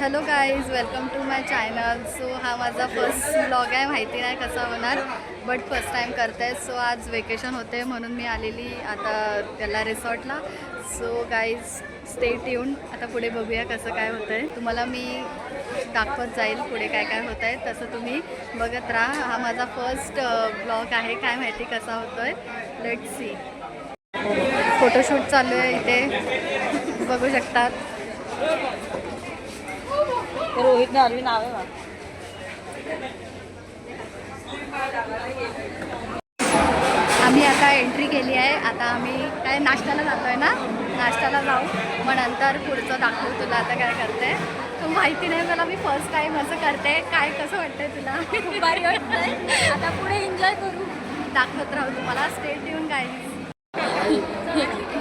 Hello guys, welcome to my channel. So हा माझा first blog आहे. माहिती नाही कसा होणार, बट फर्स्ट टाईम करते. सो आज वेकेशन होते म्हणून मी आलेली आता त्याला रिसॉर्टला. So guys stay tune. आता पुढे बघूया कसं काय होतं आहे. तुम्हाला मी दाखवत जाईल पुढे काय काय होतं आहे, तसं तुम्ही बघत राहा. हा माझा फर्स्ट ब्लॉग आहे. काय माहिती कसा होतो आहे, लेट्स सी. फोटोशूट चालू आहे इथे, बघू शकतात. रोहितने अर्वी नाव आहे. आम्ही आता एंट्री केली आहे. आता आम्ही काय नाश्त्याला जातो आहे ना, नाश्त्याला जाऊ, मग नंतर पुढचं दाखवू तुला आता काय करते. तू माहिती नाही मला, मी फर्स्ट टाईम असं करते. काय कसं वाटतंय तुला? खूप भारी वाटतंय. आता पुढे एन्जॉय करू, दाखवत राहू तुम्हाला. स्टेट येऊन गाईज.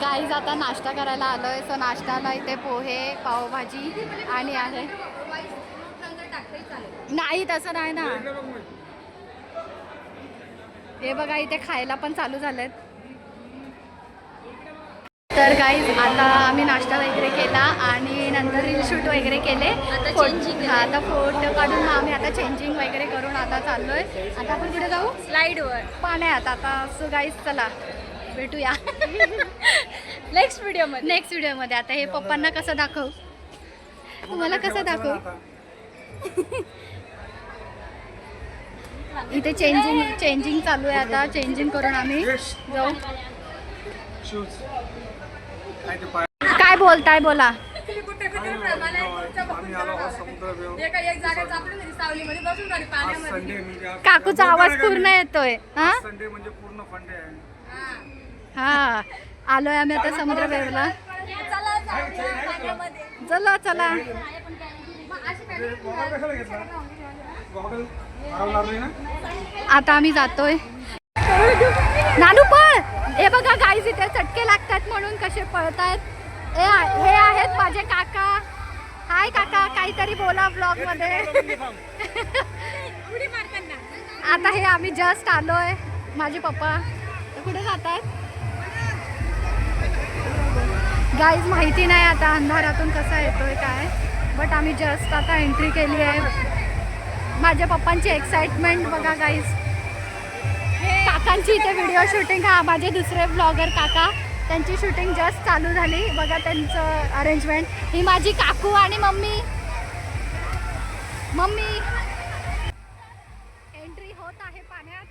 गाईज आता नाश्ता करायला आलो आहे. सो नाश्त्याला इथे पोहे, पावभाजी आणि आहे. नाही तसं नाही ना. हे बघा इथे खायला पण चालू झालेत. तर गाईज आता आम्ही नाश्ता वगैरे केला आणि नंतर रील शूट वगैरे केले. आता फोटो काढून आम्ही आता चेंजिंग वगैरे करून आता चाललो आहे. आता आपण कुठे जाऊ? स्लाईडवर पाण्यात. आता सो गाईज चला भेटूया नेक्स्ट व्हिडिओमध्ये. आता हे पप्पांना कसं दाखवू, तुम्हाला कसं दाखवू. इथे चेंजिंग चालू आहे. आता चेंजिंग करून आम्ही जाऊ. काय बोलताय बोला. काकूचा आवाज पूर्ण येतोय. हा आलोय आम्ही आता समुद्र वेवला. चला चला. आता आम्ही जातोय. नानू पळ. हे बघा गाईज इथे चटके लागतात म्हणून कसे पळतायत. हे आहेत माझे काका. हाय काका, काहीतरी बोला ब्लॉग मध्ये. आता हे आम्ही जस्ट आलोय. माझे पप्पा कुठे जातात गाईज माहिती नाही आता अंधारातून कसा येतोय काय, बट आम्ही जस्ट आता एंट्री केली आहे. माझ्या पप्पांची एक्साइटमेंट बघा गाईज. काकांची इथे व्हिडिओ शूटिंग. हा माझे दुसरे ब्लॉगर काका, त्यांची शूटिंग जस्ट चालू झाली. बघा त्यांचं अरेंजमेंट. ही माझी काकू आणि मम्मी एंट्री होत आहे पाण्यात.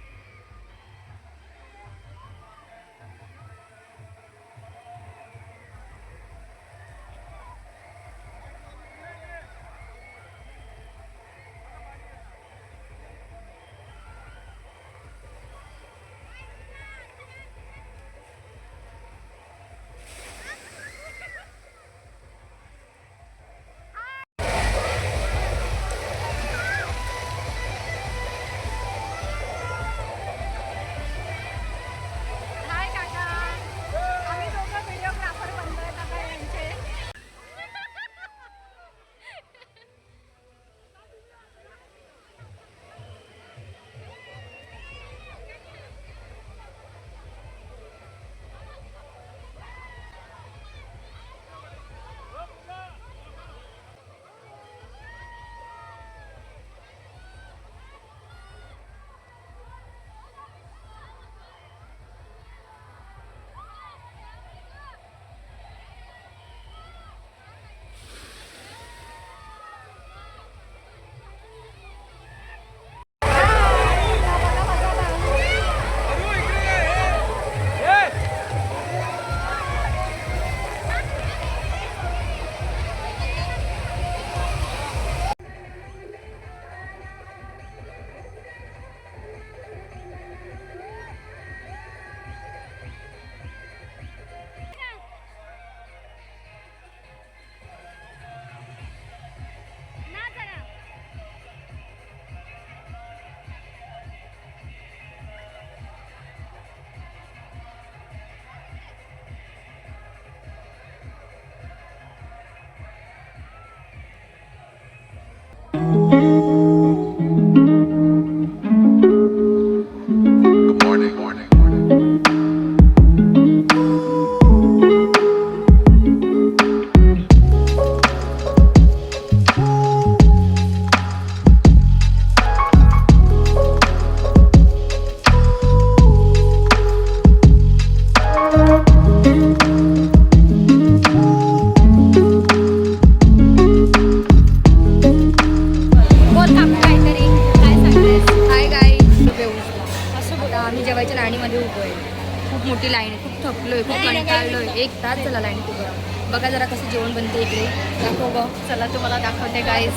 चला लाईनीत उभं राहू. बघा जरा कसं जेवण बनते इकडे. दाखव गं. चला तुम्हाला दाखवते गाईस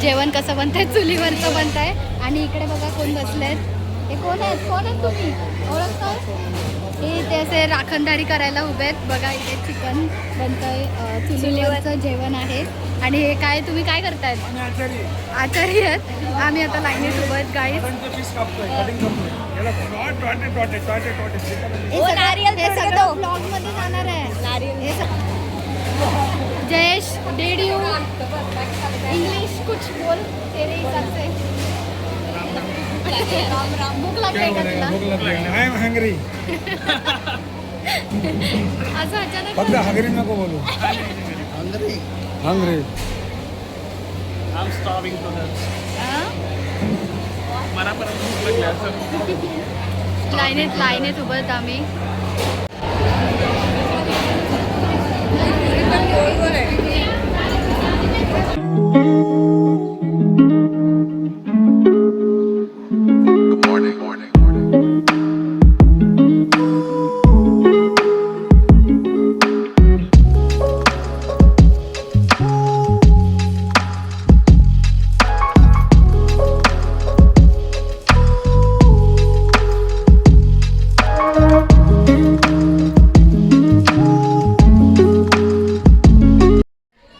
जेवण कसं बनतंय, चुलीवरचं बनतंय. आणि इकडे बघा कोण बसलेत. हे कोण आहेत तुम्ही ओळखता? हे ते असे राखणदारी करायला उभे आहेत. बघा इथे चिकन बनतंय, चुलीवरचं जेवण आहे. आणि हे काय तुम्ही काय करतायत? आचारी आहेत. आम्ही आता लाईनीत उभं आहेत गाईस. हे सगळं ब्लॉगमध्ये जाणार आहे. हे जयेश डिड यू इंग्लिश कुछ बोल तेरे हिसाब से. भूक लागते का तुला? I am hungry. असं अचानक फक्त हंग्री नको बोलू. Hungry. I'm starving to death. हां? मला परत भूक लागली असं. लाईनीत उभं आहेत आम्ही.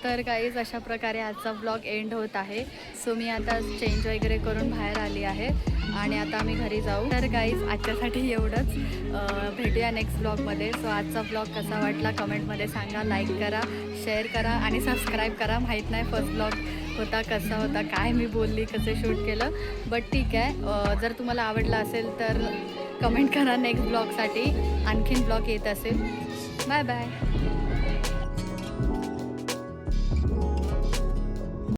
तर गाईज अशा प्रकारे आजचा ब्लॉग एंड होत आहे. सो मी आता चेंज वगैरे करून बाहेर आली आहे आणि आता आम्ही घरी जाऊ. तर गाईज आजच्यासाठी एवढंच. भेटूया नेक्स्ट ब्लॉगमध्ये. सो आजचा ब्लॉग कसा वाटला कमेंटमध्ये सांगा. लाईक करा, शेअर करा आणि सबस्क्राईब करा. माहीत नाही फर्स्ट ब्लॉग होता कसा होता, काय मी बोलली, कसे शूट केलं, बट ठीक आहे. जर तुम्हाला आवडला असेल तर कमेंट करा नेक्स्ट ब्लॉगसाठी. आणखीन ब्लॉग येत असेल. Bye bye.